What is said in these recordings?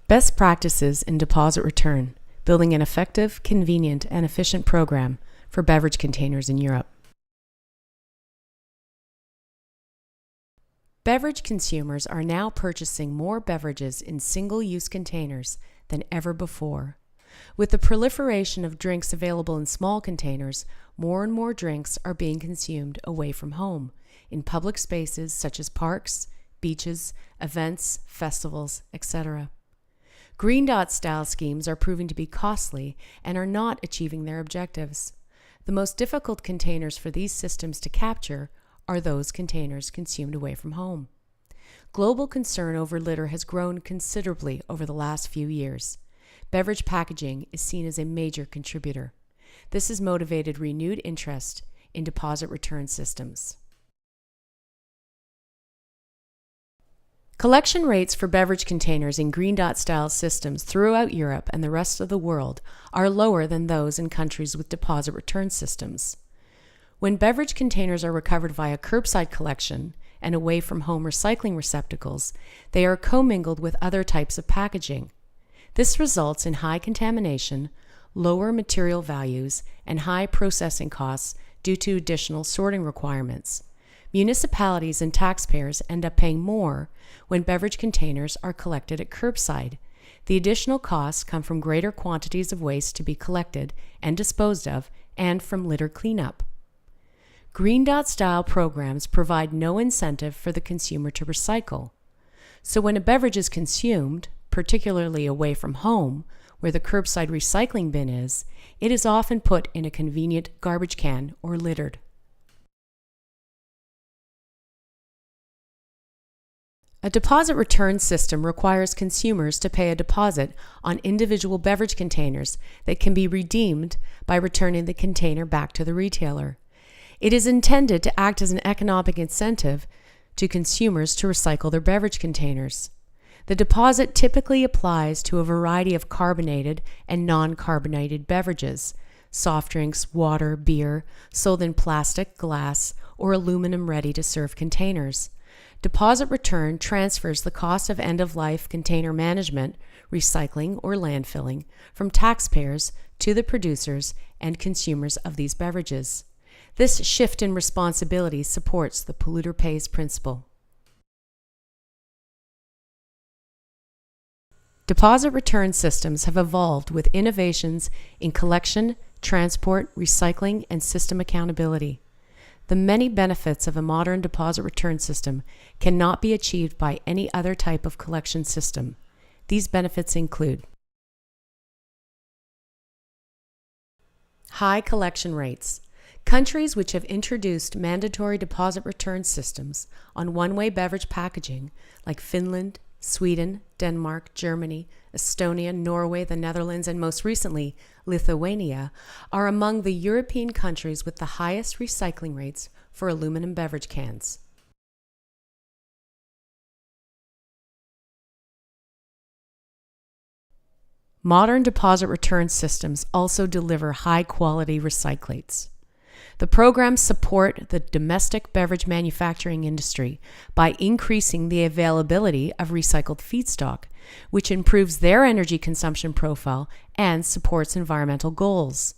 Best practices in deposit return, building an effective, convenient, and efficient program for beverage containers in Europe. Beverage consumers are now purchasing more beverages in single-use containers than ever before. With the proliferation of drinks available in small containers, more and more drinks are being consumed away from home, in public spaces such as parks, beaches, events, festivals, etc. Green Dot style schemes are proving to be costly and are not achieving their objectives. The most difficult containers for these systems to capture are those containers consumed away from home. Global concern over litter has grown considerably over the last few years. Beverage packaging is seen as a major contributor. This has motivated renewed interest in deposit return systems. Collection rates for beverage containers in Green Dot style systems throughout Europe and the rest of the world are lower than those in countries with deposit return systems. When beverage containers are recovered via curbside collection and away from home recycling receptacles, they are commingled with other types of packaging. This results in high contamination, lower material values, and high processing costs due to additional sorting requirements. Municipalities and taxpayers end up paying more when beverage containers are collected at curbside. The additional costs come from greater quantities of waste to be collected and disposed of, and from litter cleanup. Green Dot style programs provide no incentive for the consumer to recycle. So when a beverage is consumed, particularly away from home, where the curbside recycling bin is, it is often put in a convenient garbage can or littered. A deposit return system requires consumers to pay a deposit on individual beverage containers that can be redeemed by returning the container back to the retailer. It is intended to act as an economic incentive to consumers to recycle their beverage containers. The deposit typically applies to a variety of carbonated and non-carbonated beverages, soft drinks, water, beer, sold in plastic, glass, or aluminum ready-to-serve containers. Deposit return transfers the cost of end-of-life container management, recycling, or landfilling from taxpayers to the producers and consumers of these beverages. This shift in responsibility supports the polluter pays principle. Deposit return systems have evolved with innovations in collection, transport, recycling, and system accountability. The many benefits of a modern deposit return system cannot be achieved by any other type of collection system. These benefits include high collection rates. Countries which have introduced mandatory deposit return systems on one-way beverage packaging, like Finland, Sweden, Denmark, Germany, Estonia, Norway, the Netherlands, and most recently, Lithuania, are among the European countries with the highest recycling rates for aluminum beverage cans. Modern deposit return systems also deliver high-quality recyclates. The programs support the domestic beverage manufacturing industry by increasing the availability of recycled feedstock, which improves their energy consumption profile and supports environmental goals.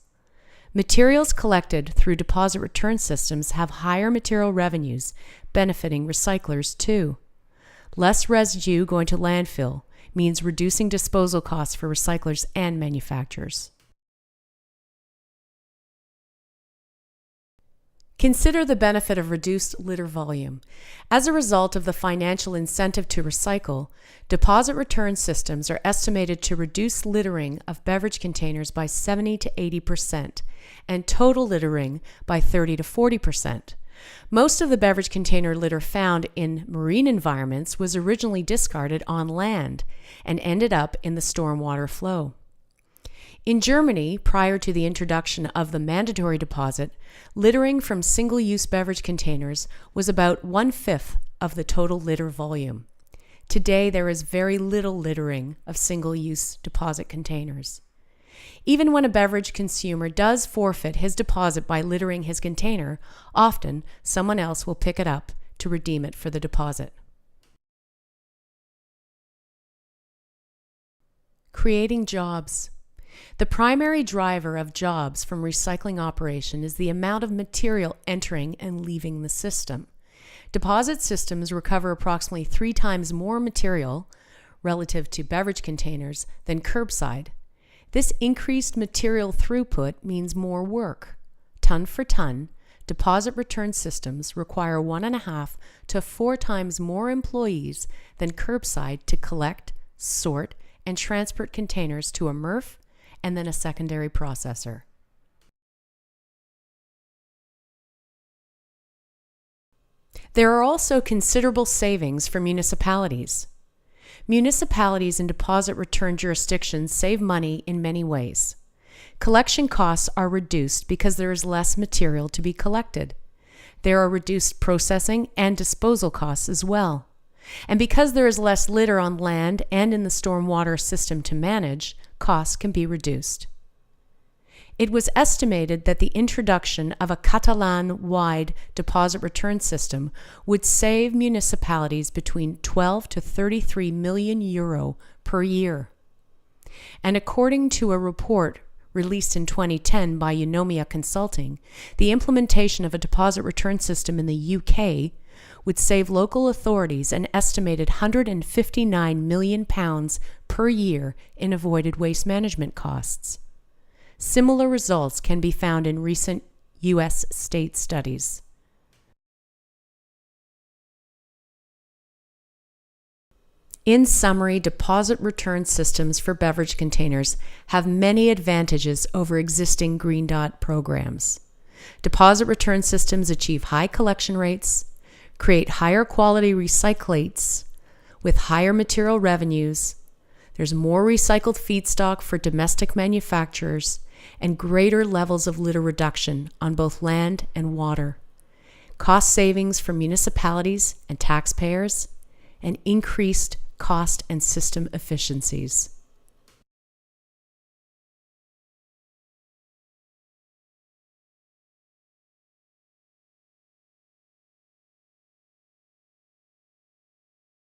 Materials collected through deposit return systems have higher material revenues, benefiting recyclers too. Less residue going to landfill means reducing disposal costs for recyclers and manufacturers. Consider the benefit of reduced litter volume. As a result of the financial incentive to recycle, deposit return systems are estimated to reduce littering of beverage containers by 70 to 80% and total littering by 30 to 40%. Most of the beverage container litter found in marine environments was originally discarded on land and ended up in the stormwater flow. In Germany, prior to the introduction of the mandatory deposit, littering from single-use beverage containers was about 1/5 of the total litter volume. Today, there is very little littering of single-use deposit containers. Even when a beverage consumer does forfeit his deposit by littering his container, often someone else will pick it up to redeem it for the deposit. Creating jobs. The primary driver of jobs from recycling operation is the amount of material entering and leaving the system. Deposit systems recover approximately 3 times more material relative to beverage containers than curbside. This increased material throughput means more work. Ton for ton, deposit return systems require 1.5 to 4 times more employees than curbside to collect, sort, and transport containers to a MRF and then a secondary processor. There are also considerable savings for municipalities. Municipalities in deposit return jurisdictions save money in many ways. Collection costs are reduced because there is less material to be collected. There are reduced processing and disposal costs as well. And because there is less litter on land and in the stormwater system to manage, costs can be reduced. It was estimated that the introduction of a Catalan-wide deposit return system would save municipalities between 12 to 33 million euro per year. And according to a report released in 2010 by Eunomia Consulting, the implementation of a deposit return system in the UK would save local authorities an estimated £159 million per year in avoided waste management costs. Similar results can be found in recent U.S. state studies. In summary, deposit return systems for beverage containers have many advantages over existing Green Dot programs. Deposit return systems achieve high collection rates, create higher quality recyclates with higher material revenues. There's more recycled feedstock for domestic manufacturers and greater levels of litter reduction on both land and water. Cost savings for municipalities and taxpayers, and increased cost and system efficiencies.